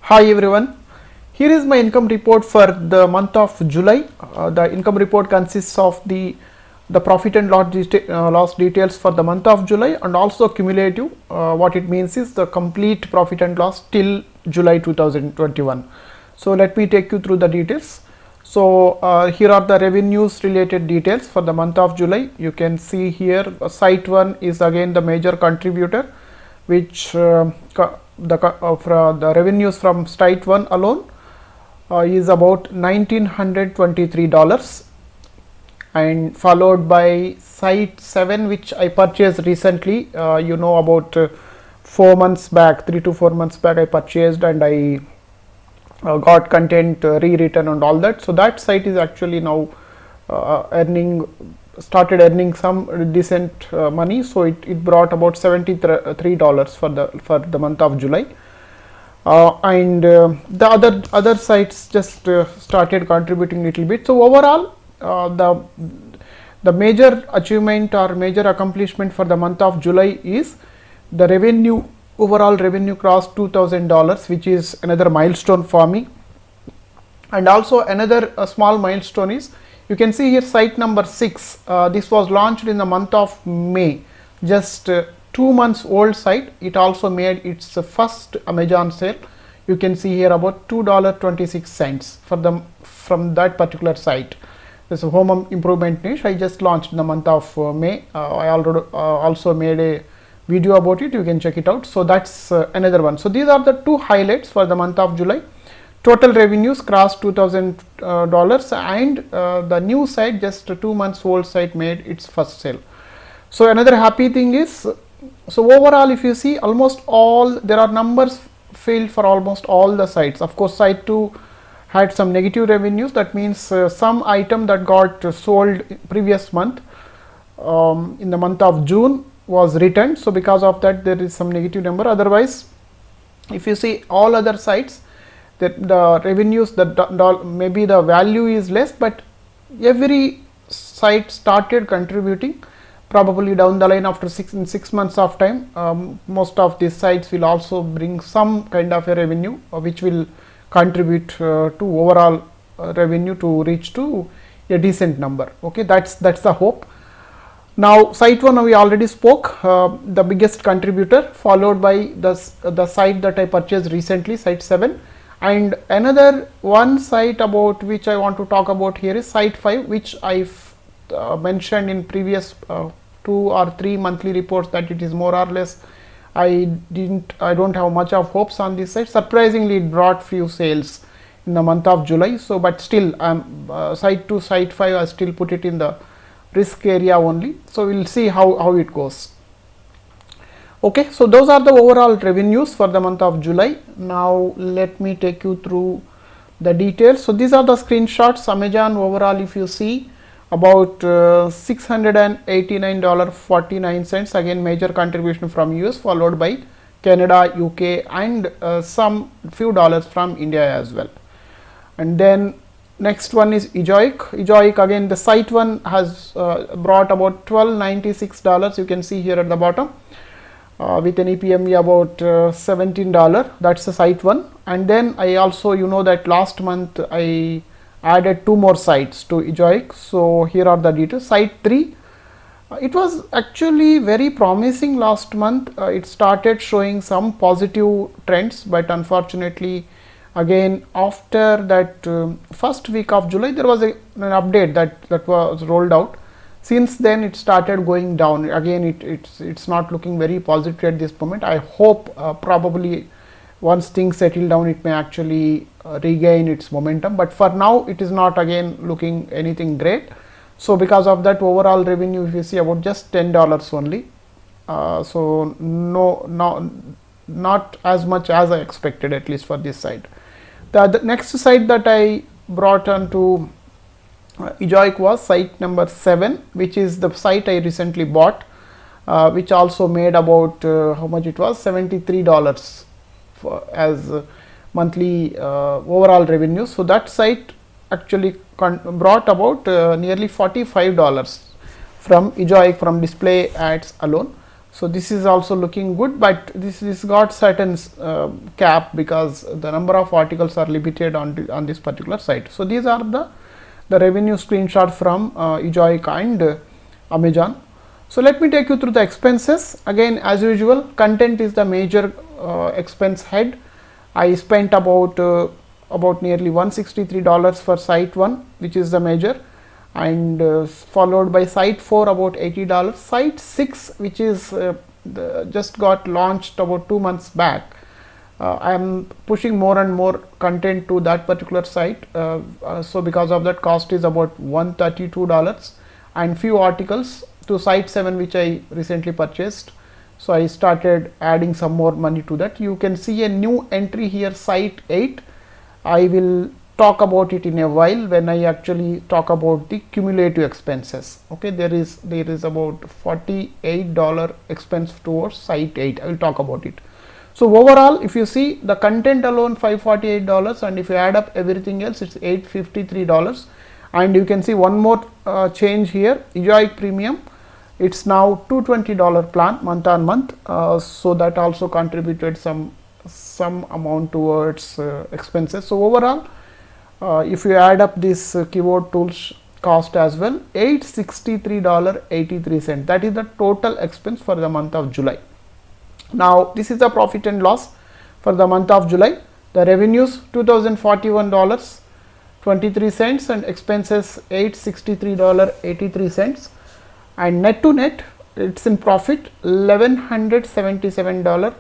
Hi everyone, here is my income report for the month of July. The income report consists of the profit and loss details for the month of July and also cumulative. What it means is the complete profit and loss till July 2021. So let me take you through the details. So here are the revenues related details for the month of July. You can see here site 1 is again the major contributor, which the revenues from site 1 alone is about $1,923, and followed by site 7, which I purchased recently, about 4 months back, 3 to 4 months back I purchased, and I got content rewritten and all that. So that site is actually now started earning some decent money. So it brought about $73 for the month of July, and the other sites just started contributing little bit. So overall, the major achievement or major accomplishment for the month of July is the revenue. Overall revenue crossed $2,000, which is another milestone for me. And also another small milestone is, you can see here site number 6. This was launched in the month of May, just 2 months old site. It also made its first Amazon sale. You can see here about $2.26 from that particular site. This is a home improvement niche. I just launched in the month of May. I already also made a video about it. You can check it out. So that's another one. So these are the two highlights for the month of July. Total revenues crossed $2,000, and the new site, just 2 months old site, made its first sale. So another happy thing is, so overall if you see, almost all, there are numbers filled for almost all the sites. Of course, site 2 had some negative revenues. That means some item that got sold previous month in the month of June was returned. So because of that, there is some negative number. Otherwise, if you see all other sites, that the revenues, maybe the value is less, but every site started contributing. Probably down the line, after 6 months of time, most of these sites will also bring some kind of a revenue, which will contribute to overall revenue to reach to a decent number. Okay, that's the hope. Now site 1 we already spoke, the biggest contributor, followed by the site that I purchased recently, site 7. And another one site about which I want to talk about here is site 5, which I've mentioned in previous 2 or 3 monthly reports that it is more or less, I don't have much of hopes on this site. Surprisingly, it brought few sales in the month of July. So but still, site 2, site 5, I still put it in the risk area only. So we'll see how it goes. Okay, so those are the overall revenues for the month of July. Now let me take you through the details. So these are the screenshots. Amazon overall, if you see, about $689.49, again major contribution from US, followed by Canada, UK, and some few dollars from India as well. And then next one is EZOIC. EZOIC, again the site 1 has brought about $12.96. You can see here at the bottom, with an EPME about $17. That's the site 1. And then I also, that last month I added 2 more sites to EZOIC. So here are the details. Site 3, it was actually very promising last month. It started showing some positive trends, but unfortunately, again after that first week of July, there was an update that was rolled out. Since then it started going down again. It's not looking very positive at this moment. I hope probably once things settle down, it may actually regain its momentum, but for now it is not again looking anything great. So because of that, overall revenue, if you see, about just $10 only. So not as much as I expected, at least for this site. The next site that I brought onto EZOIC was site number 7, which is the site I recently bought, which also made about how much it was, $73 as monthly overall revenue. So that site actually brought about nearly $45 from EZOIC, from display ads alone. So this is also looking good, but this got certain cap because the number of articles are limited on this particular site. So these are the revenue screenshot from EZOIC and Amazon. So let me take you through the expenses. Again, as usual, content is the major expense head. I spent about nearly $163 for site 1, which is the major, and followed by site 4 about $80, site 6, which is just got launched about 2 months back. I am pushing more and more content to that particular site, so because of that, cost is about $132, and few articles to site 7, which I recently purchased. So I started adding some more money to that. You can see a new entry here, site 8. I will talk about it in a while when I actually talk about the cumulative expenses. Okay, there is about $48 expense towards site 8. I will talk about it. So overall, if you see the content alone $548, and if you add up everything else, it's $853. And you can see one more change here, EZOIC Premium. It's now $220 plan month on month. So that also contributed some amount towards expenses. So overall, if you add up this keyboard tools cost as well, $863.83. That is the total expense for the month of July. Now this is the profit and loss for the month of July. The revenues $2,041.23 and expenses $863.83, and net to net it's in profit $1,177.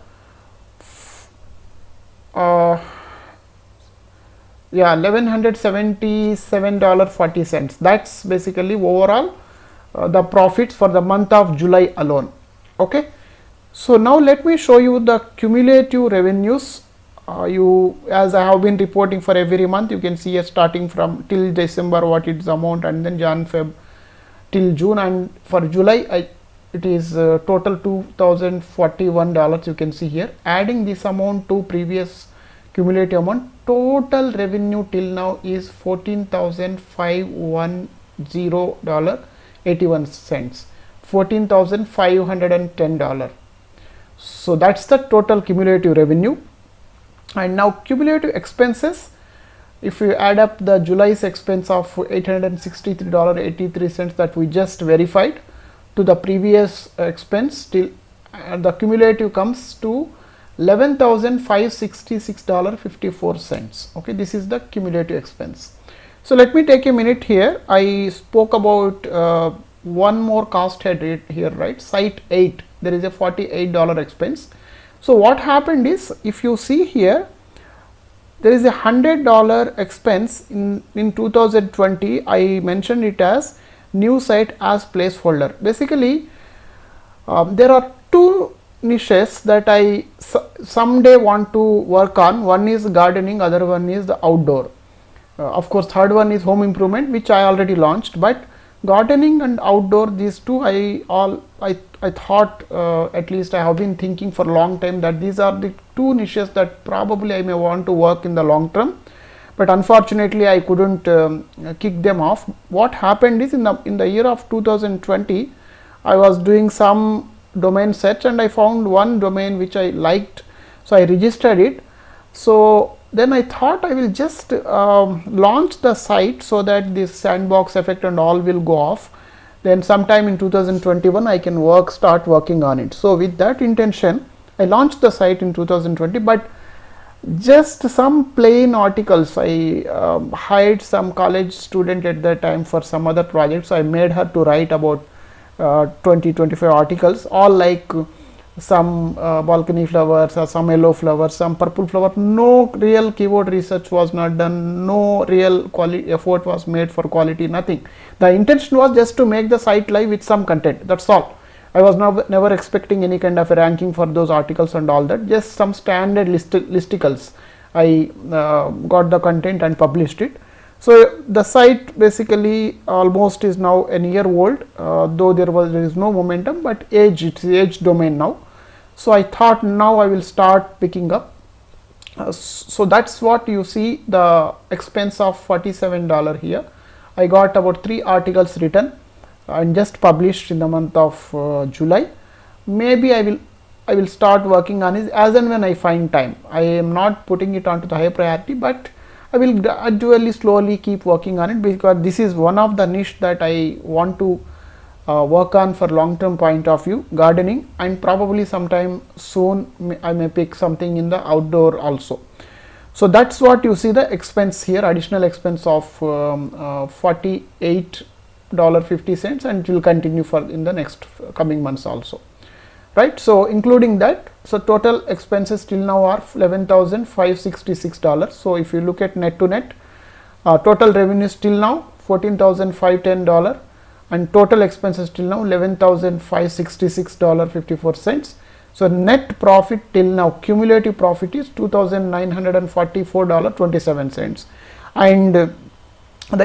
$1,177.40. That's basically overall the profits for the month of July alone. Okay, so now let me show you the cumulative revenues. As I have been reporting for every month, you can see starting from till December what its amount, and then Jan, Feb till June, and for July it is total $2,041. You can see here, adding this amount to previous cumulative amount, total revenue till now is $14,510.81, $14,510. So that's the total cumulative revenue. And now cumulative expenses, if you add up the July's expense of $863.83 that we just verified to the previous expense, till the cumulative comes to $11,566.54. Okay, this is the cumulative expense. So let me take a minute here. I spoke about one more cost head here, right? Site 8, there is a $48 expense. So what happened is, if you see here, there is a $100 expense in 2020. I mentioned it as new site as placeholder. Basically, there are two niches that I someday want to work on. One is gardening, other one is the outdoor. Of course, third one is home improvement, which I already launched, but gardening and outdoor, these two I thought, at least I have been thinking for a long time, that these are the two niches that probably I may want to work in the long term, but unfortunately I couldn't kick them off. What happened is, in the year of 2020, I was doing some domain search and I found one domain which I liked, so I registered it. So then I thought I will just launch the site so that this sandbox effect and all will go off. Then sometime in 2021 I can start working on it. So with that intention, I launched the site in 2020, but just some plain articles. I hired some college student at that time for some other project, so I made her to write about 20-25 articles, all like some balcony flowers or some yellow flowers, some purple flower. No real keyword research was not done, no real quality effort was made for quality, nothing. The intention was just to make the site live with some content, that's all. I was never expecting any kind of a ranking for those articles and all that, just some standard listicles. I got the content and published it. So the site basically almost is now a year old, though there is no momentum, but it's age domain now. So I thought now I will start picking up. So that's what you see, the expense of $47 here. I got about 3 articles written and just published in the month of July. maybe I will start working on it as and when I find time. I am not putting it onto the high priority, but I will gradually slowly keep working on it, because this is one of the niche that I want to work on for long term point of view, gardening, and probably sometime soon I may pick something in the outdoor also. So that's what you see the expense here, additional expense of $48.50, and it will continue for in the next coming months also, right? So including that, so total expenses till now are $11,566. So if you look at net to net, total revenues till now $14,510, and total expenses till now $11,566.54. So net profit till now, cumulative profit is $2,944.27, and the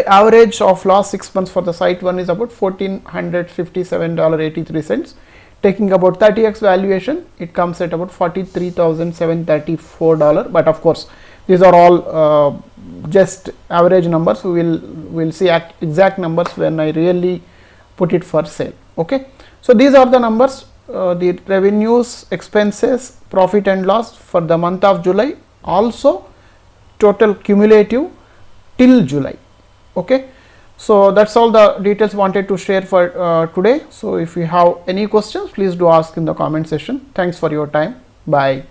average of last 6 months for the site one is about $1,457.83. Taking about 30x valuation, it comes at about $43,734. But of course, these are all just average numbers. We will see exact numbers when I really put it for sale. Okay, so these are the numbers, the revenues, expenses, profit and loss for the month of July, also total cumulative till July. Okay, so that's all the details wanted to share for today. So if you have any questions, please do ask in the comment section. Thanks for your time. Bye.